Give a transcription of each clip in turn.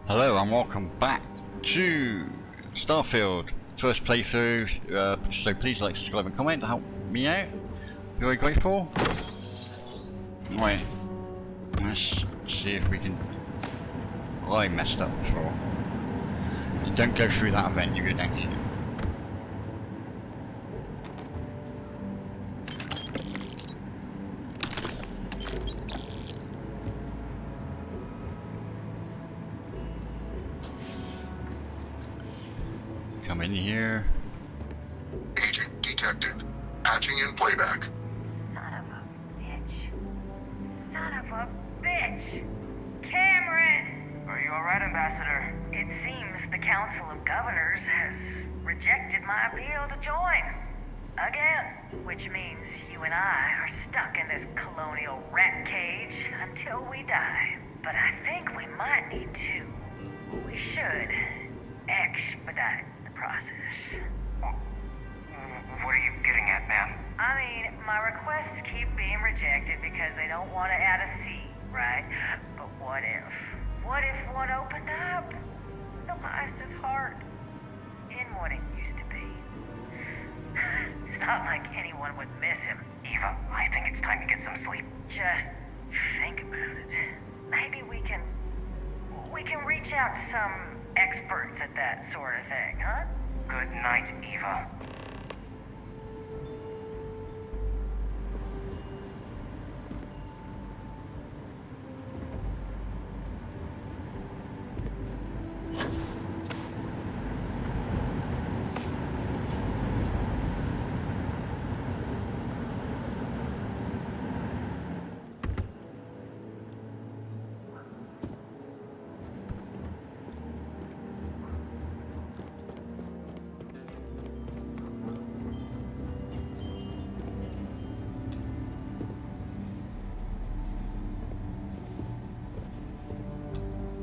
Hello and welcome back to Starfield, first playthrough, so please like, subscribe and comment to help me out. Very grateful. Right, let's see if we can... Well, I messed up before. You don't go through that event, you go next year. Come in here. Agent detected. Patching in playback. Son of a bitch. Son of a bitch. Cameron! Are you alright, Ambassador? It seems the Council of Governors has rejected my appeal to join. Again. Which means you and I are stuck in this colonial rat cage until we die. But I think we might need to. We should expedite the process. What are you getting at, ma'am? I mean, my requests keep being rejected because they don't want to add a C, right? But what if? What if one opened up? The mice's heart in what it used to be. It's not like anyone would miss him. Eva, I think it's time to get some sleep. Just think about it. Maybe we can reach out to some experts at that sort of thing, huh? Good night, Eva.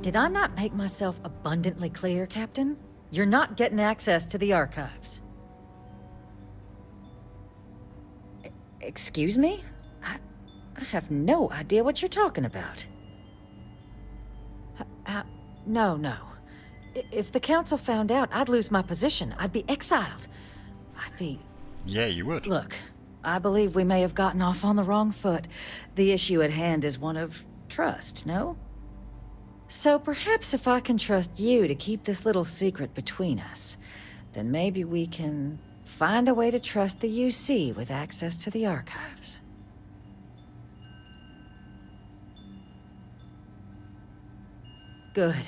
Did I not make myself abundantly clear, Captain? You're not getting access to the archives. Excuse me? I have no idea what you're talking about. No. If the Council found out, I'd lose my position. I'd be exiled. I'd be... Yeah, you would. Look, I believe we may have gotten off on the wrong foot. The issue at hand is one of trust, no? So perhaps if I can trust you to keep this little secret between us, then maybe we can find a way to trust the UC with access to the archives. Good.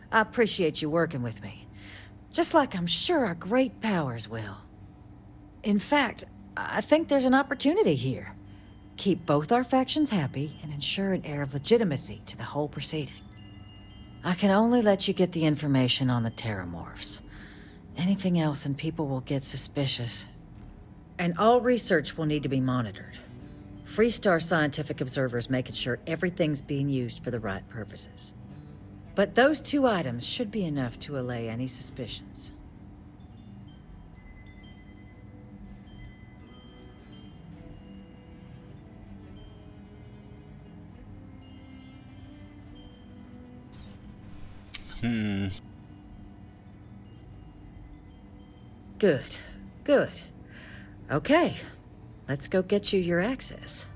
I appreciate you working with me. Just like I'm sure our great powers will. In fact, I think there's an opportunity here. Keep both our factions happy and ensure an air of legitimacy to the whole proceeding. I can only let you get the information on the Terramorphs. Anything else and people will get suspicious. And all research will need to be monitored. Freestar scientific observers making sure everything's being used for the right purposes. But those two items should be enough to allay any suspicions. Good. Okay, let's go get you your access.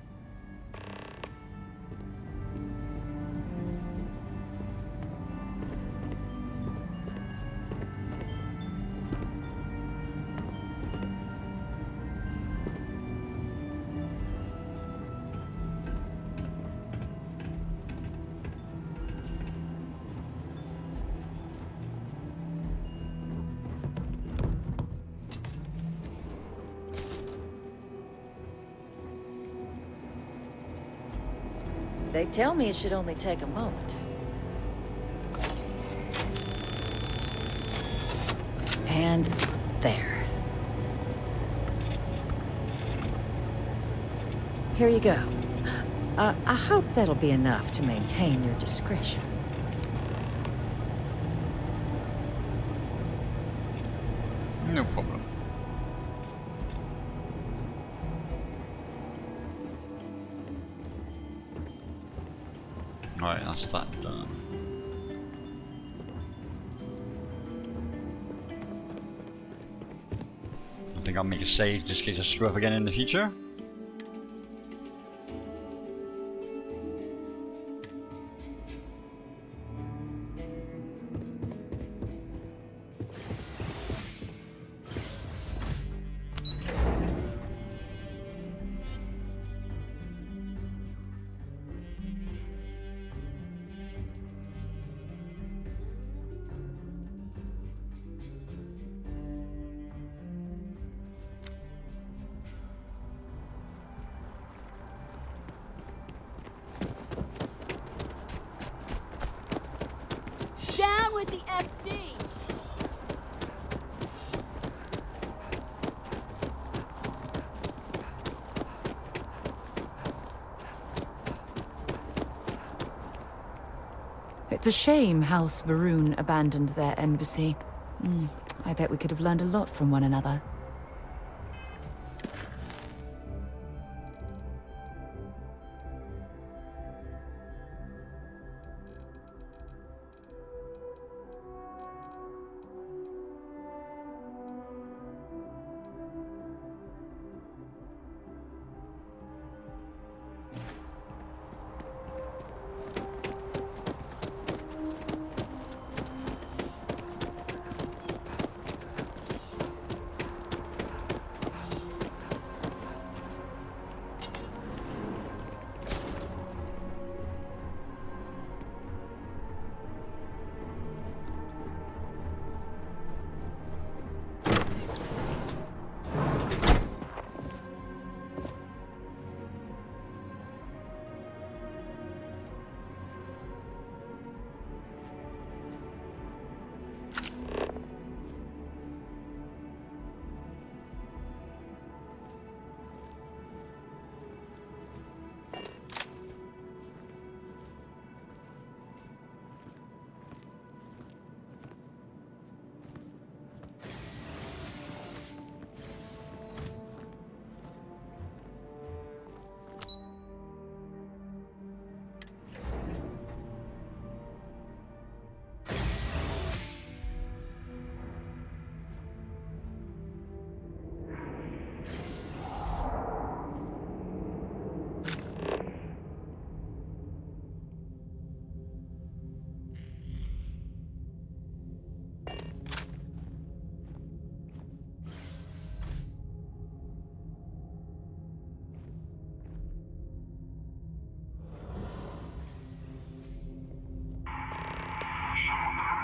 They tell me it should only take a moment. And there. Here you go. I hope that'll be enough to maintain your discretion. No problem. Alright, that's that done. think I'll make a save just in case I screw up again in the future. Down with the MC! It's a shame House Varun abandoned their embassy. I bet we could have learned a lot from one another.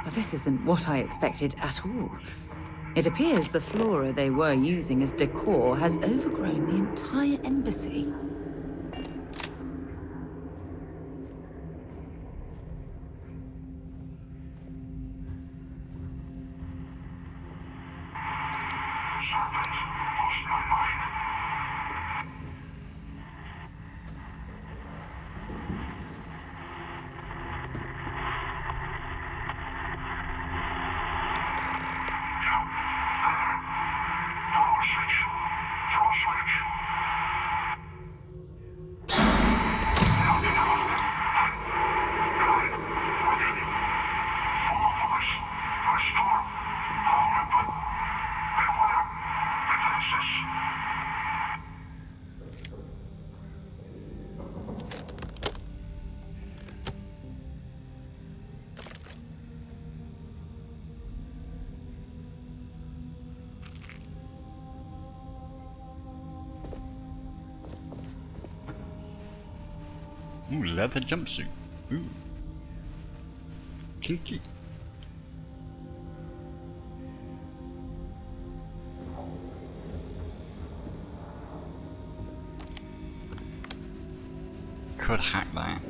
Well, this isn't what I expected at all. It appears the flora they were using as decor has overgrown the entire embassy. Ooh, leather jumpsuit. Ooh. Kinky. Could hack that.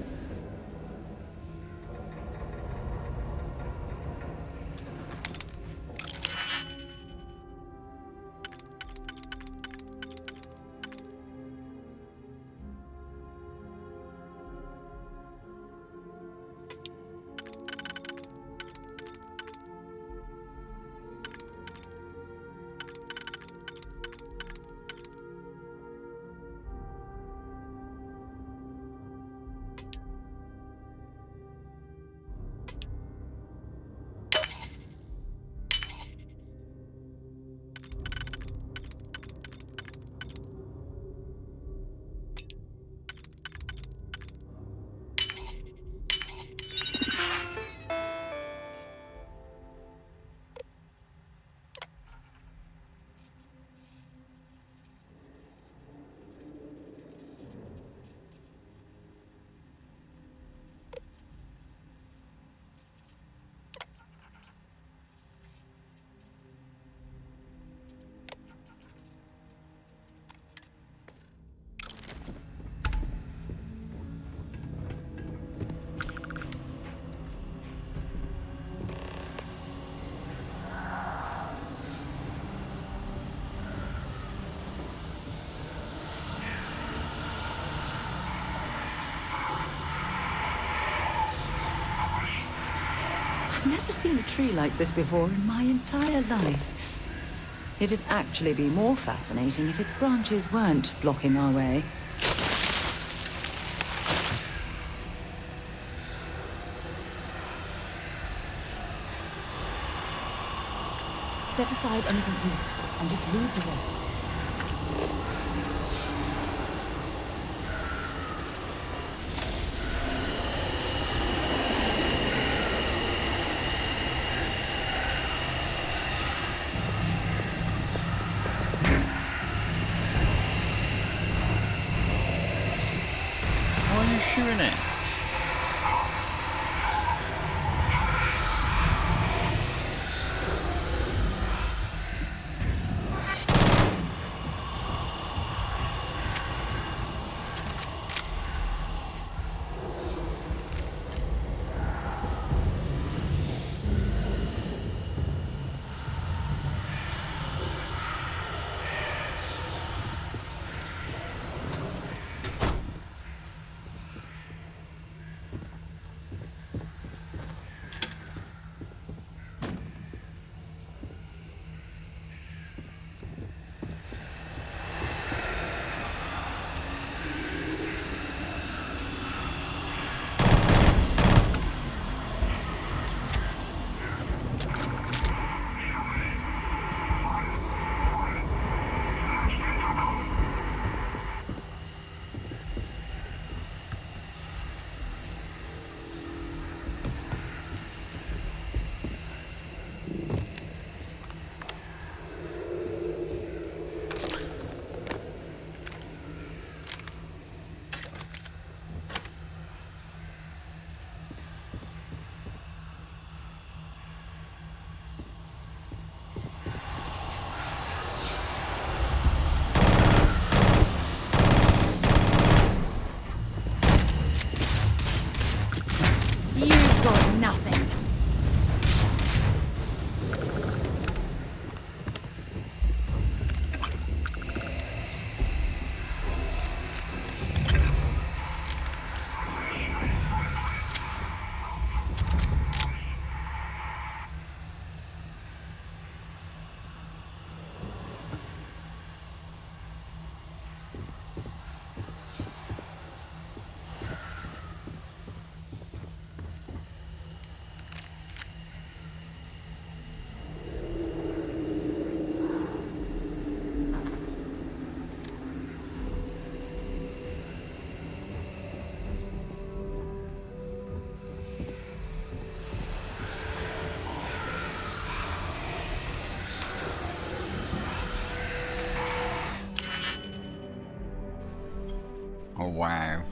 I've never seen a tree like this before in my entire life. It'd actually be more fascinating if its branches weren't blocking our way. Set aside anything useful and just leave the rest. Why are you shooting it? You've got nothing. Oh wow.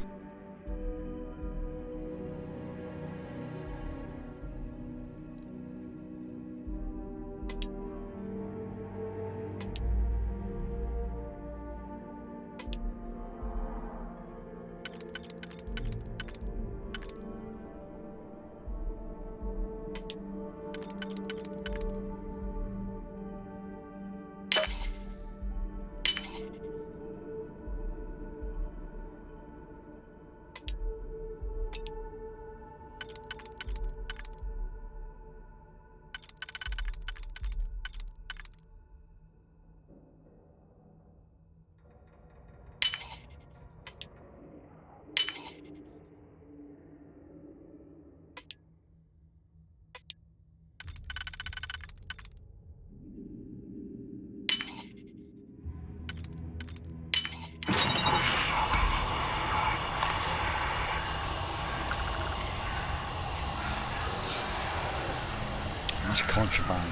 That's contraband.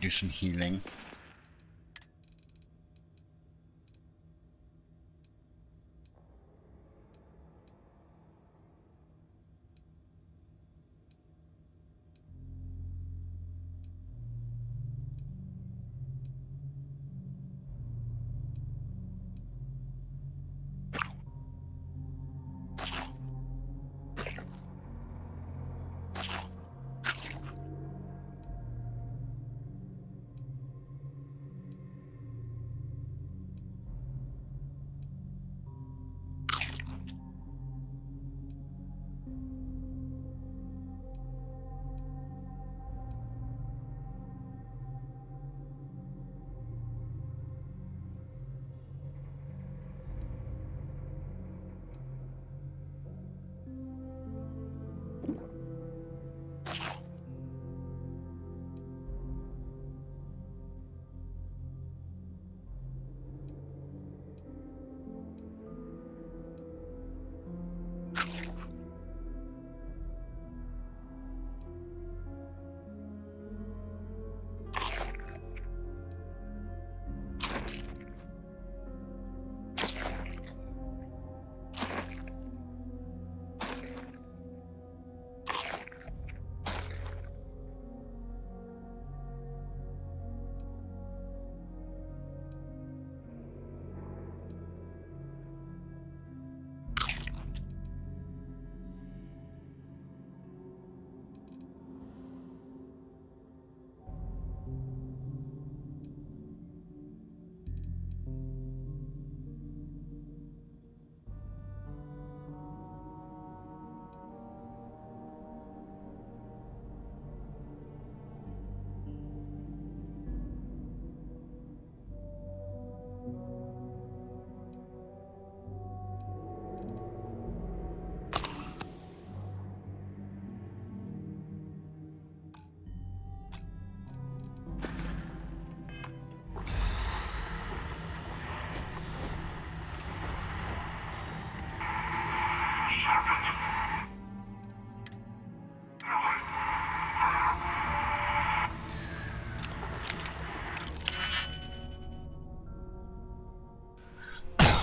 do some healing.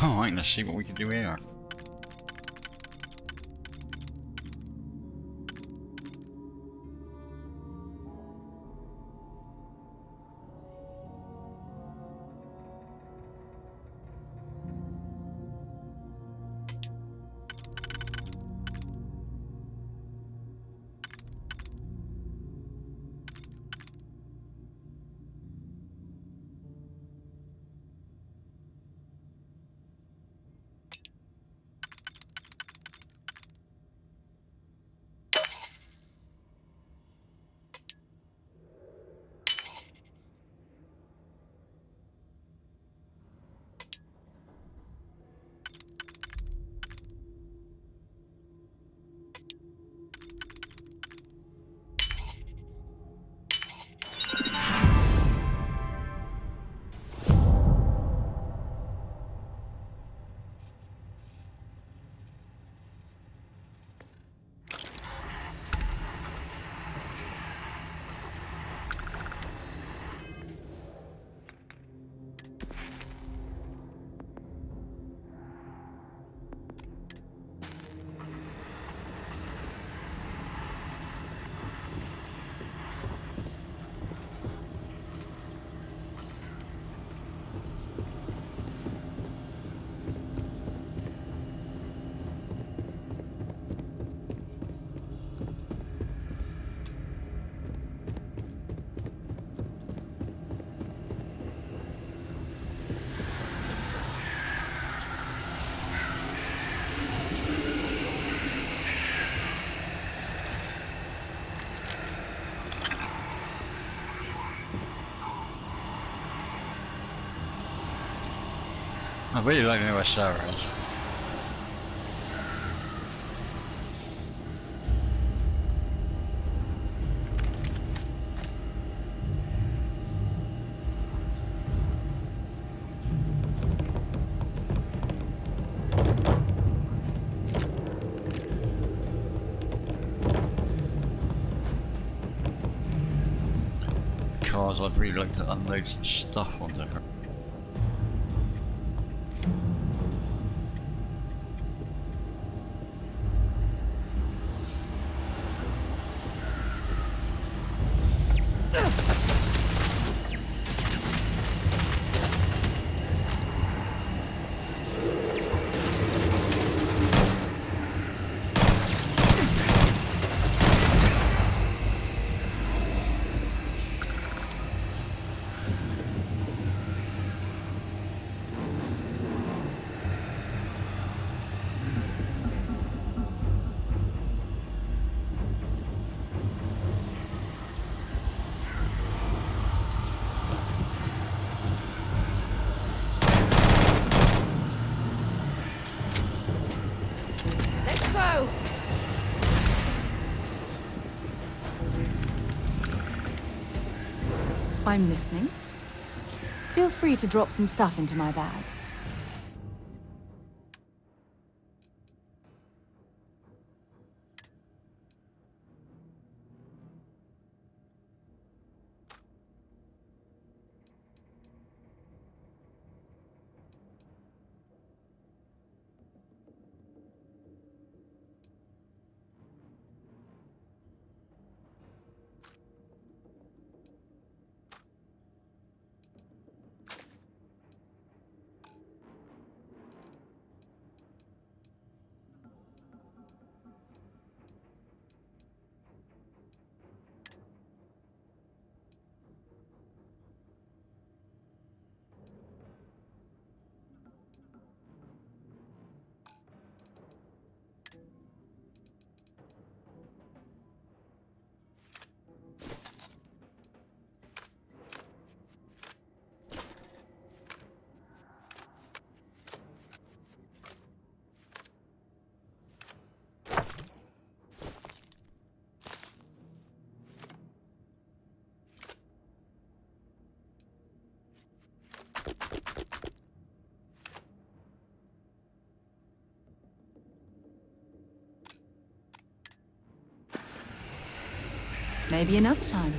Alright, let's see what we can do here. I really like to know where Sarah is. cars, I'd really like to unload some stuff onto her. Let's go! I'm listening. Feel free to drop some stuff into my bag. Maybe another time.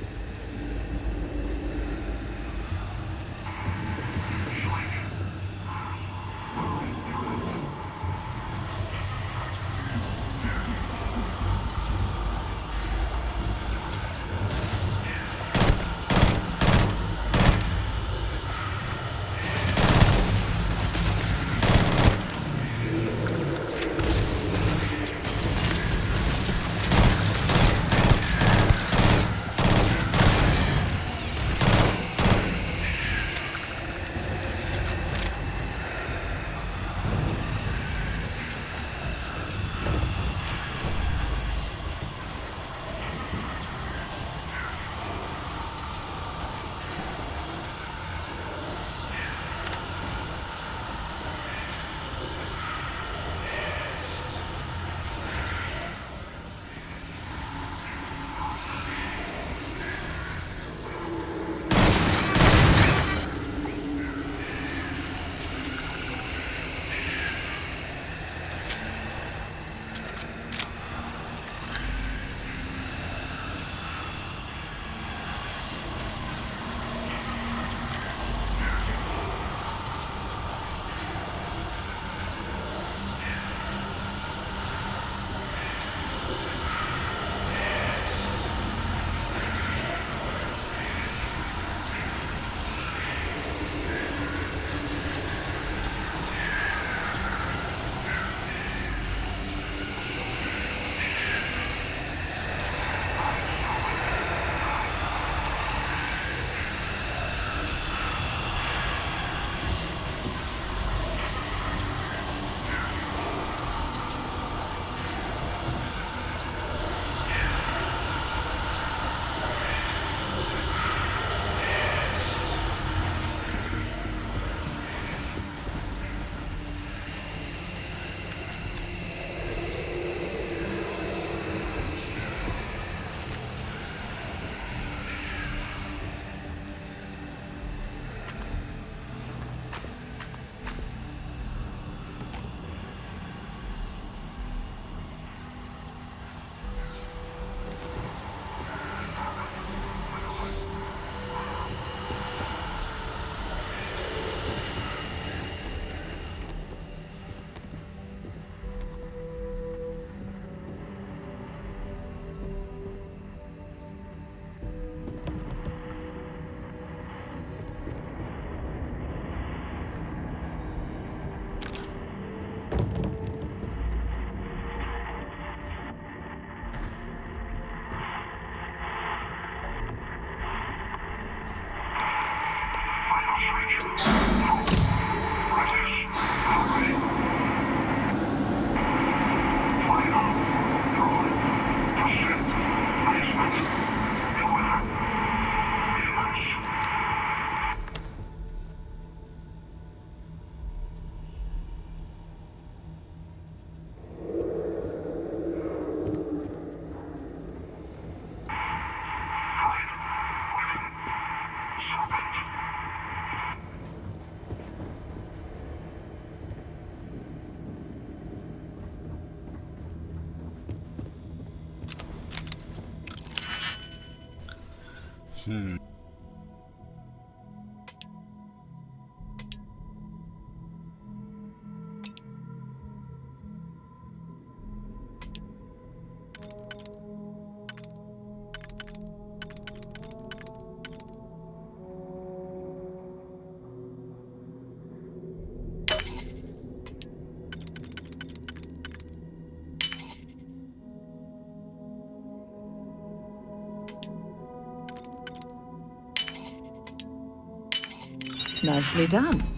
Nicely done.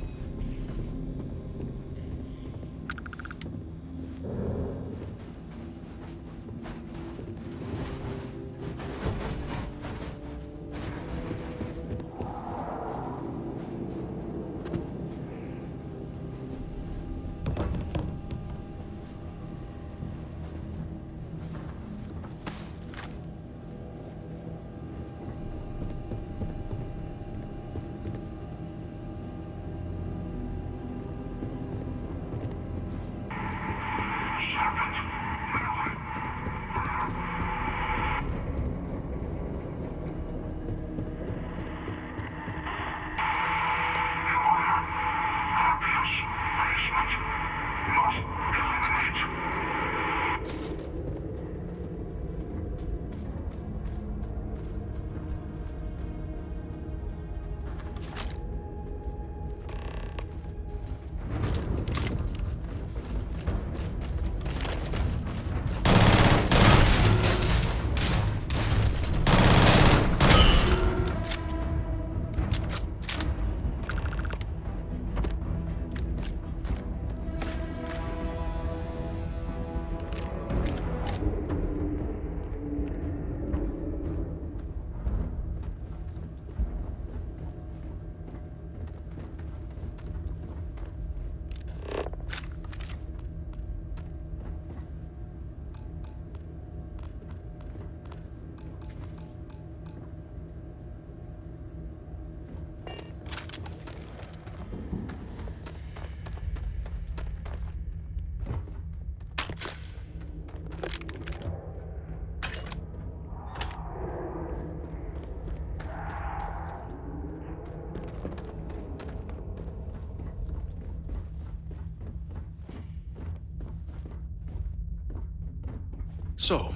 So,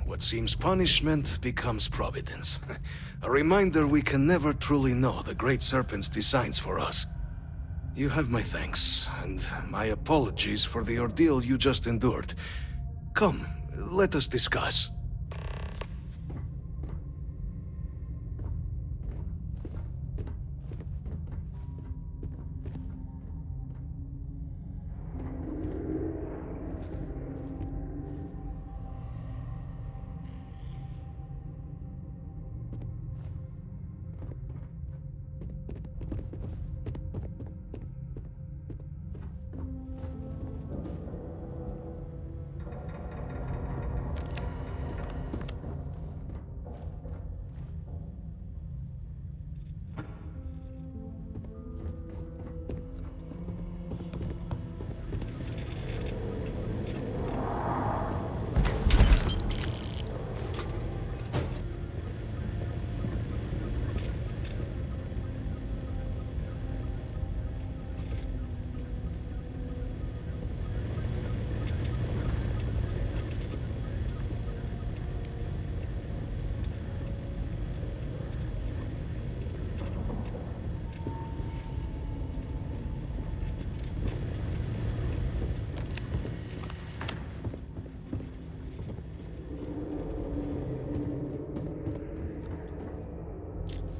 what seems punishment becomes providence. A reminder we can never truly know the Great Serpent's designs for us. You have my thanks, and my apologies for the ordeal you just endured. Come, let us discuss.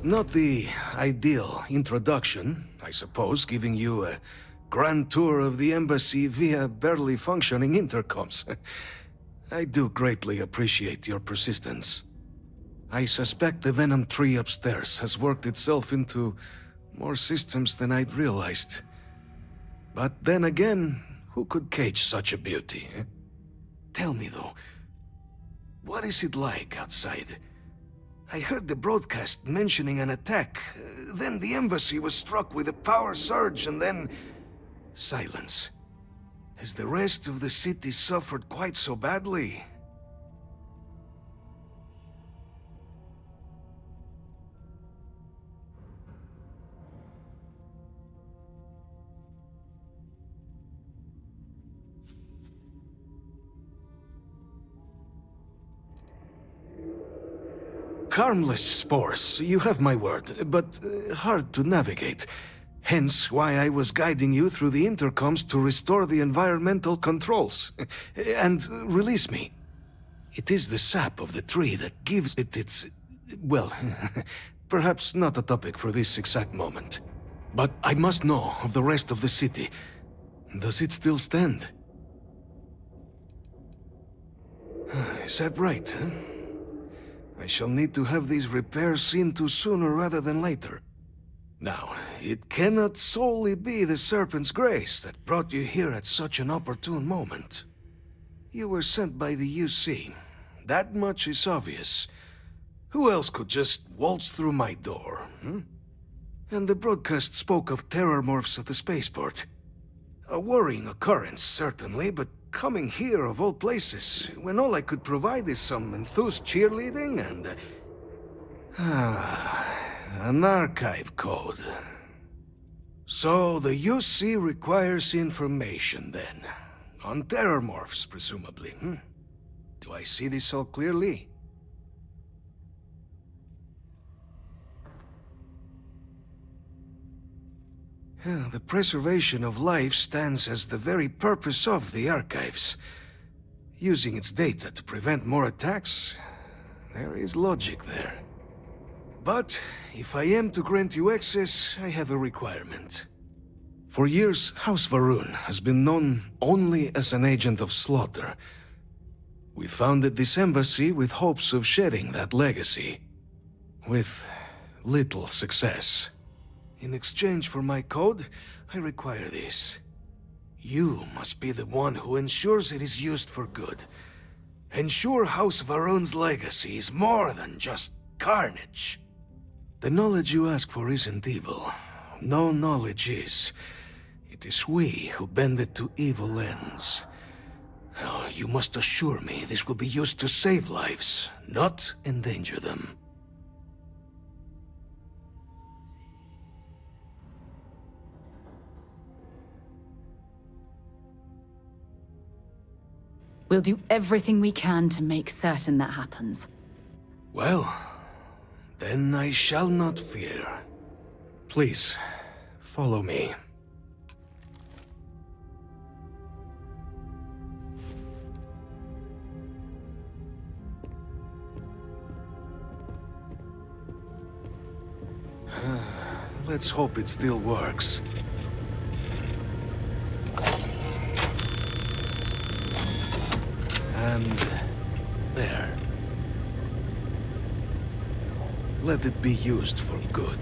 Not the ideal introduction, I suppose, giving you a grand tour of the embassy via barely functioning intercoms. I do greatly appreciate your persistence. I suspect the Venom tree upstairs has worked itself into more systems than I'd realized. But then again, who could cage such a beauty? Tell me though, what is it like outside? I heard the broadcast mentioning an attack. Then the embassy was struck with a power surge and then... silence. Has the rest of the city suffered quite so badly? harmless spores, you have my word, but hard to navigate. Hence why I was guiding you through the intercoms to restore the environmental controls. And release me. It is the sap of the tree that gives it its... well, perhaps not a topic for this exact moment. But I must know of the rest of the city. Does it still stand? Is that right, huh? I shall need to have these repairs seen to sooner rather than later. Now, it cannot solely be the Serpent's grace that brought you here at such an opportune moment. You were sent by the UC. That much is obvious. Who else could just waltz through my door, hmm? And the broadcast spoke of terror morphs at the spaceport. A worrying occurrence, certainly, but coming here of all places, when all I could provide is some enthused cheerleading and... an archive code. So the UC requires information, then. On terror morphs, presumably, hmm? Do I see this all clearly? The preservation of life stands as the very purpose of the archives. Using its data to prevent more attacks, there is logic there. But if I am to grant you access, I have a requirement. For years, House Varun has been known only as an agent of slaughter. We founded this embassy with hopes of shedding that legacy. With little success. In exchange for my code, I require this. You must be the one who ensures it is used for good. Ensure House Varun's legacy is more than just carnage. The knowledge you ask for isn't evil. No knowledge is. It is we who bend it to evil ends. Oh, you must assure me this will be used to save lives, not endanger them. We'll do everything we can to make certain that happens. Well, then I shall not fear. Please, follow me. Let's hope it still works. And there. Let it be used for good.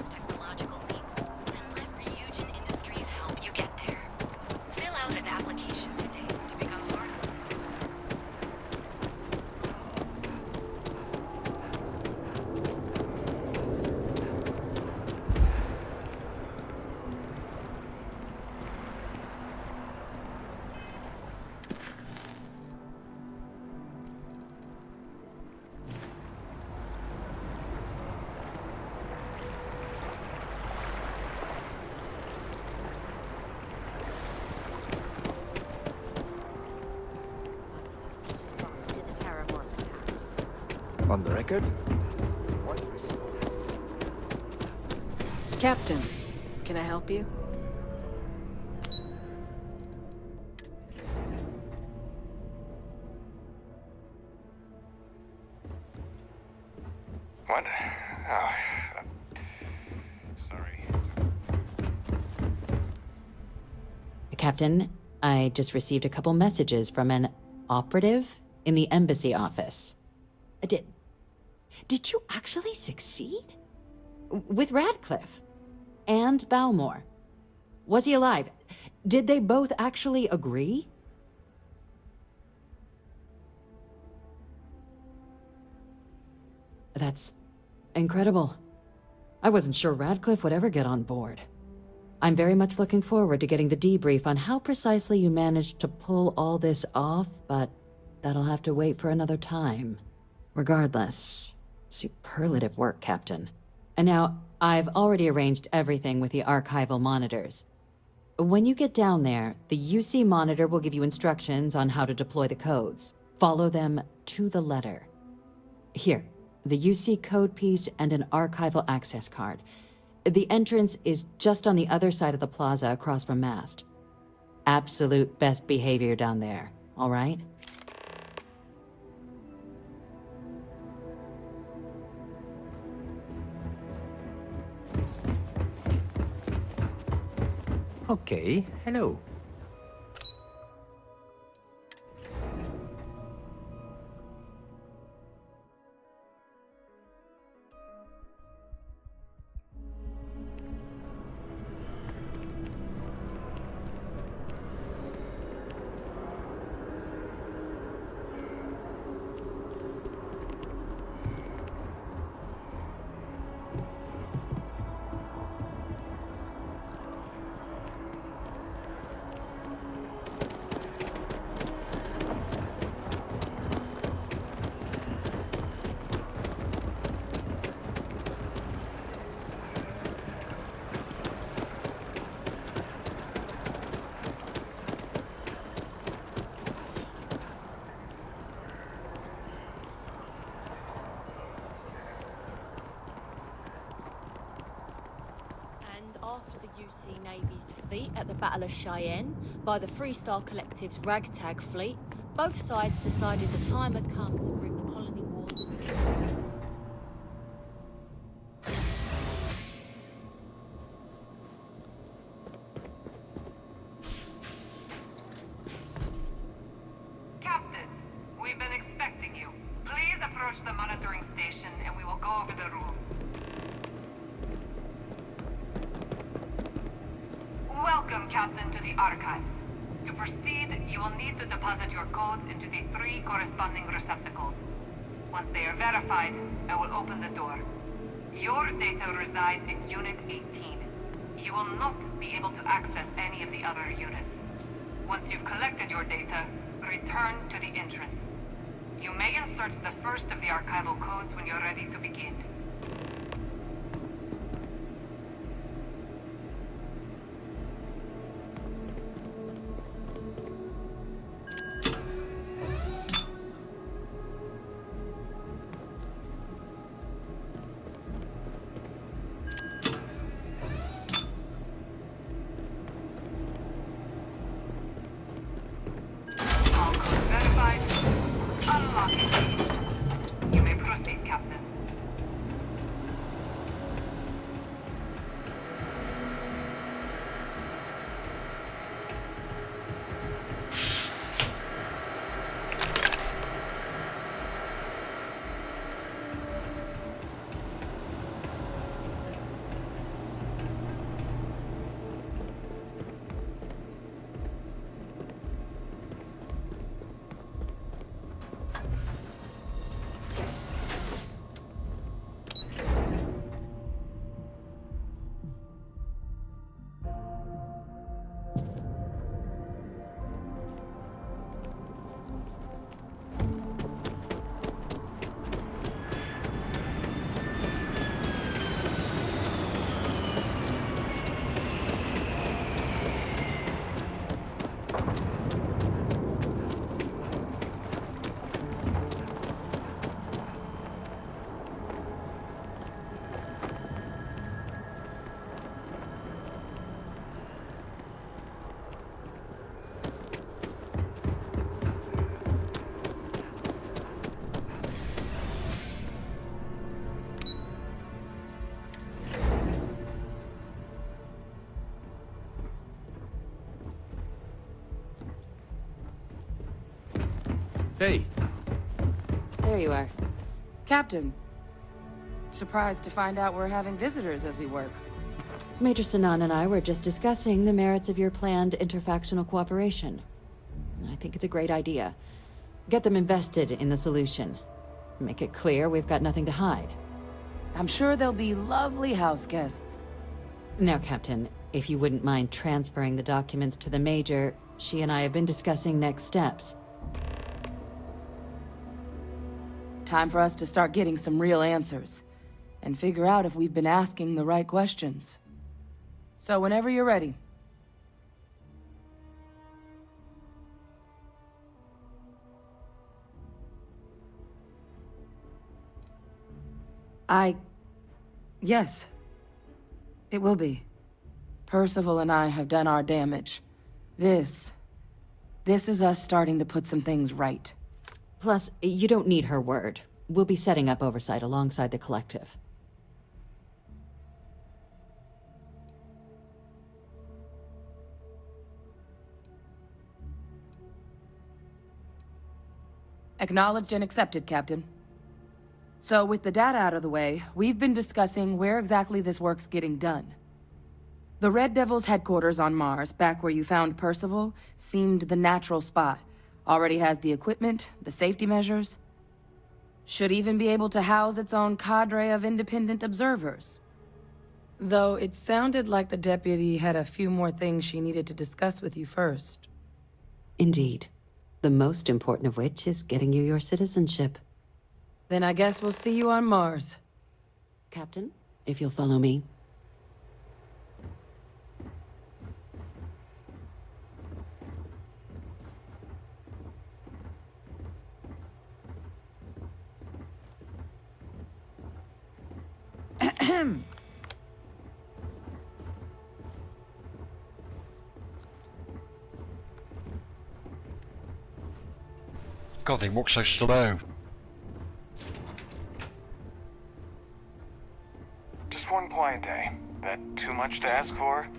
Technological leap. Then let Ryujin Industries help you get there. Fill out an application today to become part of it. Response to the terraform attacks. On the record? Captain, can I help you? What? Oh. Sorry. Captain, I just received a couple messages from an operative in the embassy office. Did you actually succeed? With Radcliffe? And Balmore? Was he alive? Did they both actually agree? That's incredible. I wasn't sure Radcliffe would ever get on board. I'm very much looking forward to getting the debrief on how precisely you managed to pull all this off, but that'll have to wait for another time. Regardless, superlative work, Captain. And now, I've already arranged everything with the archival monitors. When you get down there, the UC monitor will give you instructions on how to deploy the codes. Follow them to the letter. Here, the UC code piece and an archival access card. The entrance is just on the other side of the plaza across from Mast. Absolute best behavior down there, all right? Okay, hello. After the UC Navy's defeat at the Battle of Cheyenne by the Freestar Collective's ragtag fleet, both sides decided the time had come to bring the colony war to an end. Captain, we've been expecting you. Please approach the monitoring station and we will go over the rules. Welcome, Captain, to the Archives. To proceed, you will need to deposit your codes into the 3 corresponding receptacles. Once they are verified, I will open the door. Your data resides in Unit 18. You will not be able to access any of the other units. Once you've collected your data, return to the entrance. You may insert the first of the archival codes when you're ready to begin. All codes verified. Unlock engaged. You may proceed, Captain. Hey. There you are. Captain. Surprised to find out we're having visitors as we work. Major Sinan and I were just discussing the merits of your planned interfactional cooperation. I think it's a great idea. Get them invested in the solution. Make it clear we've got nothing to hide. I'm sure they'll be lovely house guests. Now, Captain, if you wouldn't mind transferring the documents to the Major, she and I have been discussing next steps. Time for us to start getting some real answers. And figure out if we've been asking the right questions. So whenever you're ready. Yes. It will be. Percival and I have done our damage. This is us starting to put some things right. Plus, you don't need her word. We'll be setting up oversight alongside the collective. Acknowledged and accepted, Captain. So with the data out of the way, we've been discussing where exactly this work's getting done. The Red Devil's headquarters on Mars, back where you found Percival, seemed the natural spot. Already has the equipment, the safety measures. Should even be able to house its own cadre of independent observers. Though it sounded like the deputy had a few more things she needed to discuss with you first. Indeed. The most important of which is getting you your citizenship. Then I guess we'll see you on Mars. Captain, if you'll follow me. God, they walk so slow. Just one quiet day. That too much to ask for?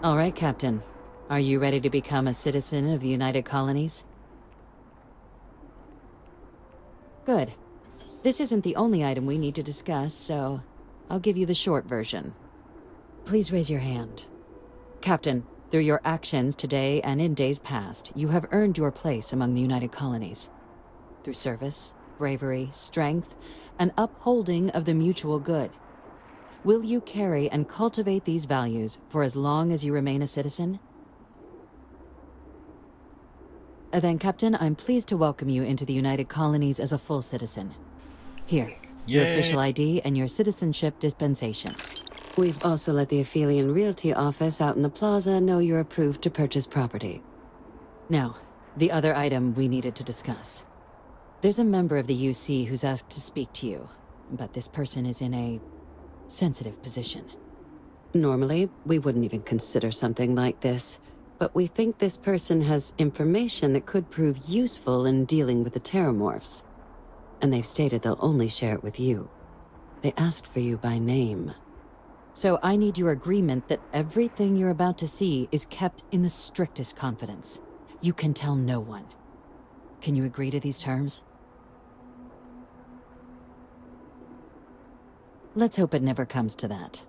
All right, Captain. Are you ready to become a citizen of the United Colonies? Good. This isn't the only item we need to discuss, so I'll give you the short version. Please raise your hand. Captain, through your actions today and in days past, you have earned your place among the United Colonies. Through service, bravery, strength, and upholding of the mutual good. Will you carry and cultivate these values for as long as you remain a citizen? Then, Captain, I'm pleased to welcome you into the United Colonies as a full citizen. Here, your official ID and your citizenship dispensation. We've also let the Aphelion Realty office out in the plaza know you're approved to purchase property. Now, the other item we needed to discuss. There's a member of the UC who's asked to speak to you, but this person is in a sensitive position. Normally, we wouldn't even consider something like this, but we think this person has information that could prove useful in dealing with the Terramorphs. And they've stated they'll only share it with you. They asked for you by name. So I need your agreement that everything you're about to see is kept in the strictest confidence. You can tell no one. Can you agree to these terms? Let's hope it never comes to that.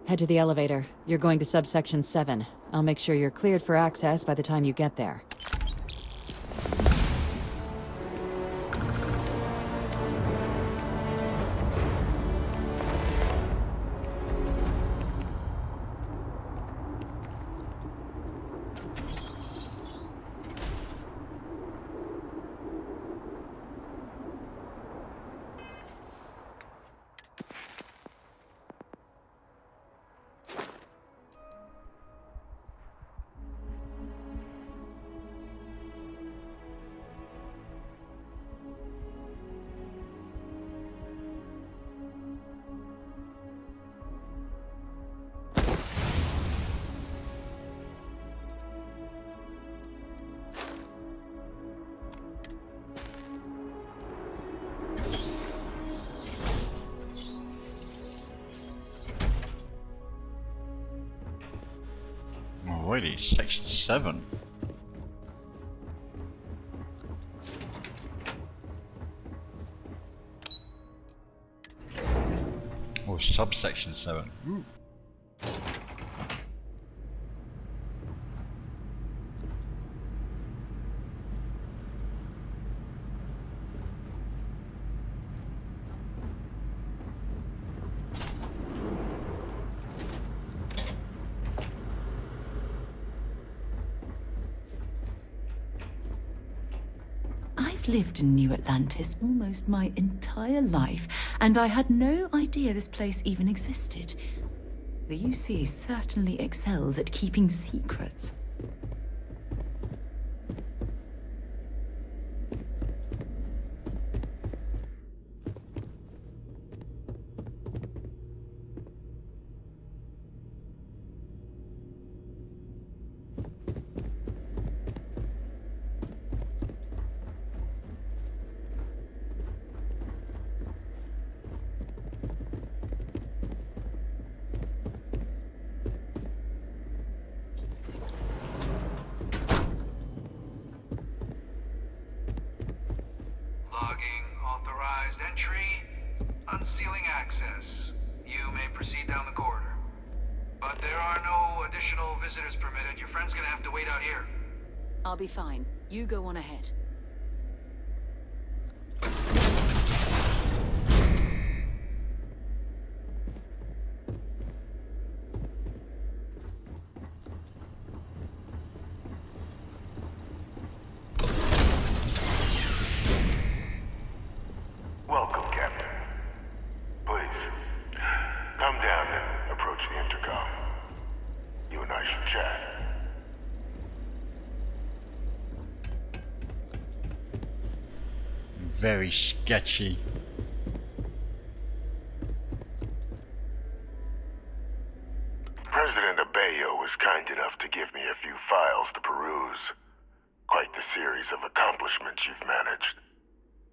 Head to the elevator. You're going to subsection 7. I'll make sure you're cleared for access by the time you get there. already, Section 7. Or subsection 7. Ooh. I've lived in New Atlantis almost my entire life, and I had no idea this place even existed. The UC certainly excels at keeping secrets. Logging authorized entry. Unsealing access. You may proceed down the corridor. But there are no additional visitors permitted. Your friend's gonna have to wait out here. I'll be fine. You go on ahead. Welcome, Captain. Please, come down and approach the intercom. You and I should chat. Very sketchy. President Abeyo was kind enough to give me a few files to peruse. Quite the series of accomplishments you've managed.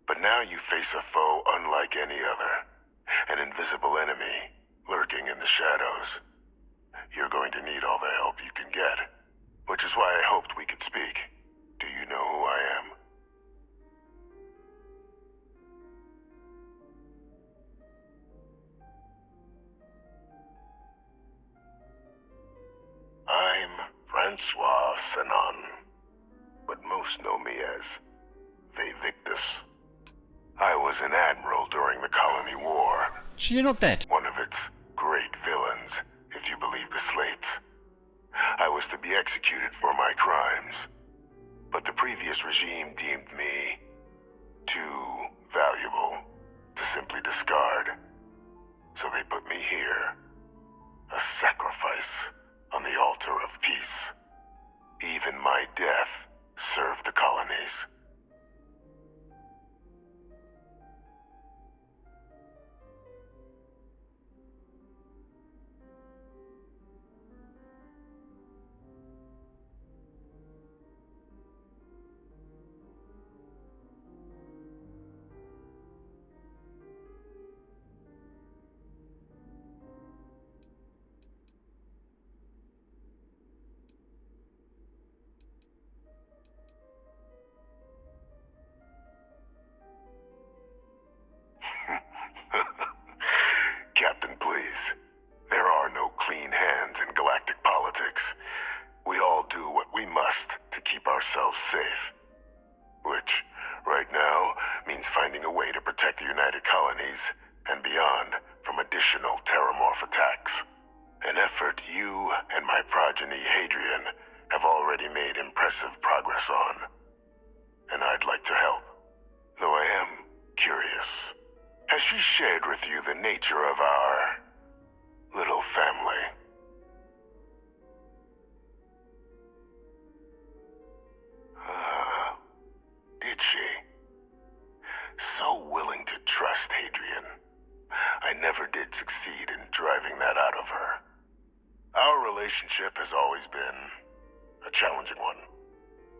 But now you face a foe unlike any other. An invisible enemy, lurking in the shadows. You're going to need all the help you can get. Which is why I hoped we could speak. Do you know who I am? I'm Francois Sanon, but most know me as Vivictus. I was an admiral during the Colony War. So you're not dead? One of its great villains, if you believe the slates. I was to be executed for my crimes, but the previous regime deemed me too valuable to simply discard. So they put me here, a sacrifice on the altar of peace. Even my death served the colonies. Captain, please. There are no clean hands in galactic politics. We all do what we must to keep ourselves safe. Which, right now, means finding a way to protect the United Colonies and beyond from additional terramorph attacks. An effort you and my progeny Hadrian have already made impressive progress on. And I'd like to help, though I am curious. Has she shared with you the nature of our little family? Did she? So willing to trust Hadrian. I never did succeed in driving that out of her. Our relationship has always been a challenging one.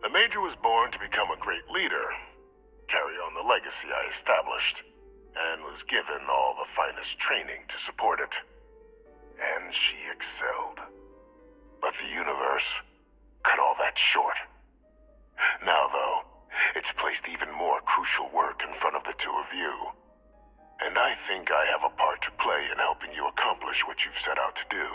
The Major was born to become a great leader, carry on the legacy I established, and was given all the finest training to support it. And she excelled. But the universe cut all that short. Now, though, it's placed even more crucial work in front of the two of you. And I think I have a part to play in helping you accomplish what you've set out to do.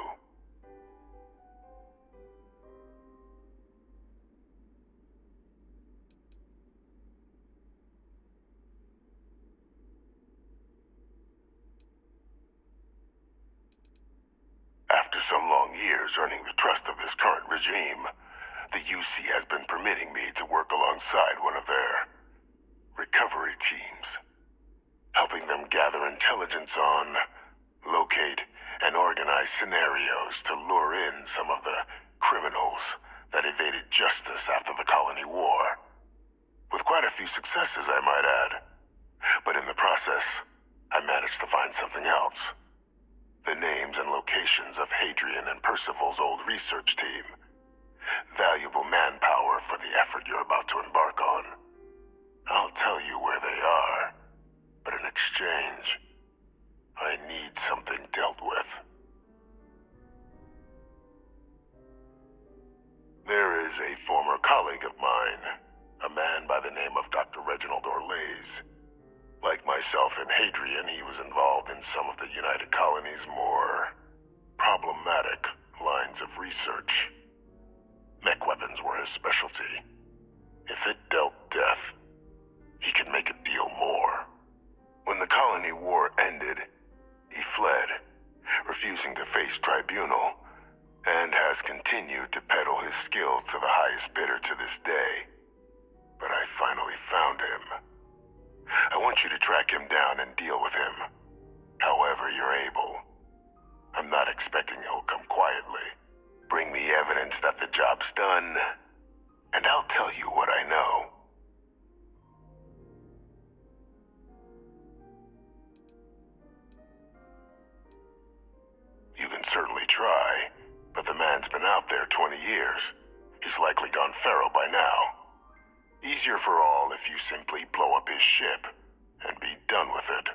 After some long years earning the trust of this current regime, the UC has been permitting me to work alongside one of their recovery teams, helping them gather intelligence on, locate, and organize scenarios to lure in some of the criminals that evaded justice after the Colony War. With quite a few successes, I might add. But in the process, I managed to find something else. The names and locations of Hadrian and Percival's old research team. Valuable manpower for the effort you're about to embark on. I'll tell you where they are, but in exchange, I need something dealt with. There is a former colleague of mine, a man by the name of Dr. Reginald Orlaise. Like myself and Hadrian, he was involved in some of the United Colony's more problematic lines of research. Mech weapons were his specialty. If it dealt death, he could make a deal more. When the Colony War ended, he fled, refusing to face tribunal, and has continued to peddle his skills to the highest bidder to this day. But I finally found him. I want you to track him down and deal with him, however you're able. I'm not expecting he'll come quietly. Bring me evidence that the job's done, and I'll tell you what I know. You can certainly try, but the man's been out there 20 years. He's likely gone feral by now. Easier for all if you simply blow up his ship and be done with it.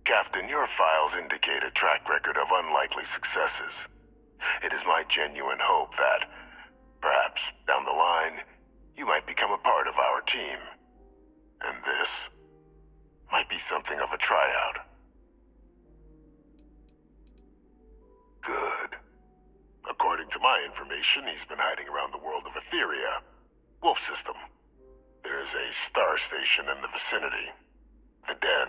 Captain, your files indicate a track record of unlikely successes. It is my genuine hope that, perhaps down the line, you might become a part of our team. And this might be something of a tryout. Good. According to my information, he's been hiding around the world of Etheria. Wolf system. There's a star station in the vicinity. The Den.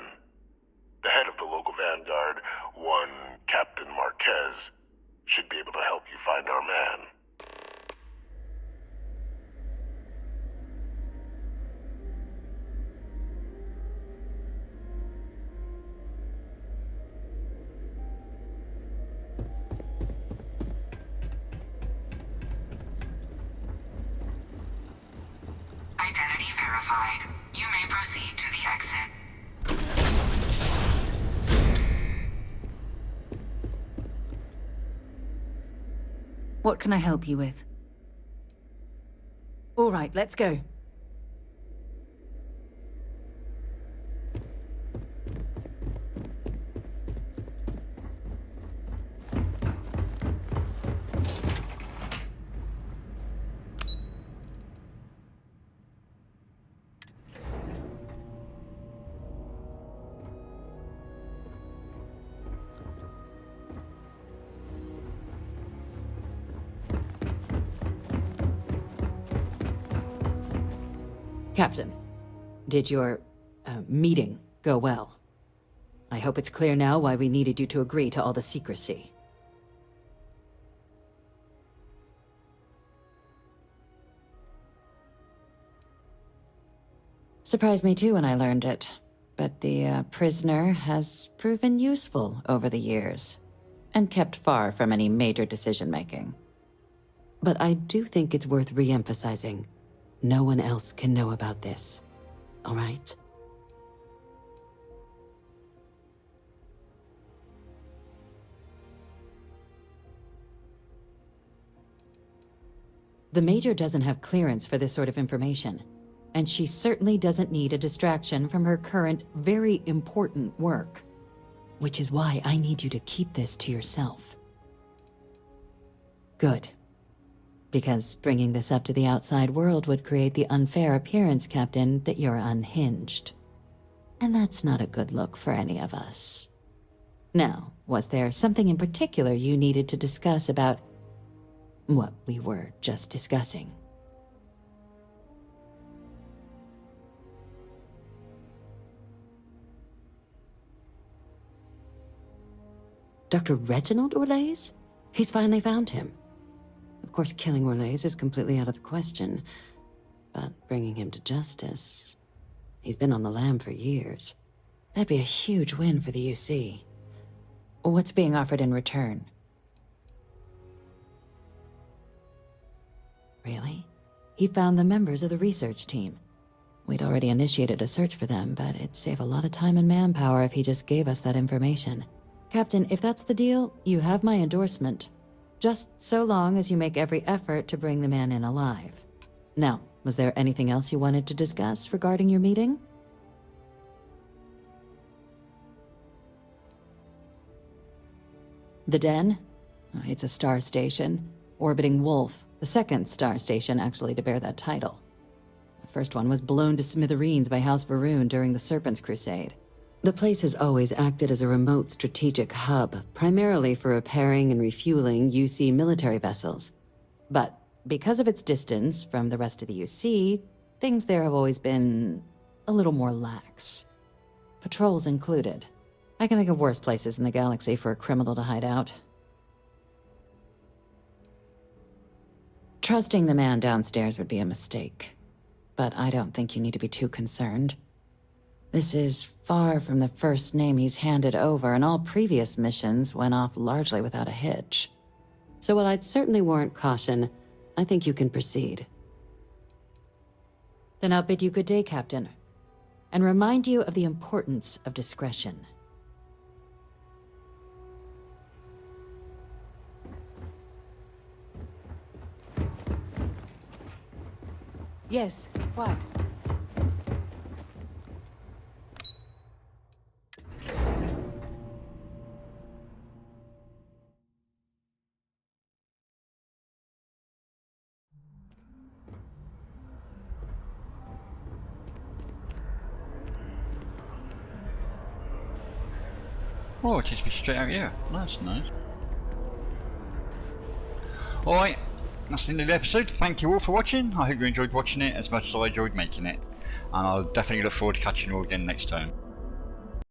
The head of the local vanguard, one Captain Marquez, should be able to help you find our man. Identity verified. You may proceed to the exit. What can I help you with? All right, let's go. Captain, did your meeting go well? I hope it's clear now why we needed you to agree to all the secrecy. Surprised me too when I learned it, but the prisoner has proven useful over the years, and kept far from any major decision-making. But I do think it's worth re-emphasizing. No one else can know about this, all right? The Major doesn't have clearance for this sort of information, and she certainly doesn't need a distraction from her current, very important work. Which is why I need you to keep this to yourself. Good. Because bringing this up to the outside world would create the unfair appearance, Captain, that you're unhinged. And that's not a good look for any of us. Now, was there something in particular you needed to discuss about what we were just discussing? Dr. Reginald Orlaise? He's finally found him. Of course, killing Orlaise is completely out of the question, but bringing him to justice... He's been on the lam for years. That'd be a huge win for the UC. What's being offered in return? Really? He found the members of the research team. We'd already initiated a search for them, but it'd save a lot of time and manpower if he just gave us that information. Captain, if that's the deal, you have my endorsement. Just so long as you make every effort to bring the man in alive. Now, was there anything else you wanted to discuss regarding your meeting? The Den? It's a star station, orbiting Wolf, the second star station actually to bear that title. The first one was blown to smithereens by House Varun during the Serpent's Crusade. The place has always acted as a remote strategic hub, primarily for repairing and refueling UC military vessels. But because of its distance from the rest of the UC, things there have always been a little more lax. Patrols included. I can think of worse places in the galaxy for a criminal to hide out. Trusting the man downstairs would be a mistake, but I don't think you need to be too concerned. This is far from the first name he's handed over, and all previous missions went off largely without a hitch. So while I'd certainly warrant caution, I think you can proceed. Then I'll bid you good day, Captain, and remind you of the importance of discretion. Yes, what? Oh, it takes me straight out here. That's nice. Alright, that's the end of the episode. Thank you all for watching. I hope you enjoyed watching it as much as I enjoyed making it. And I'll definitely look forward to catching you all again next time.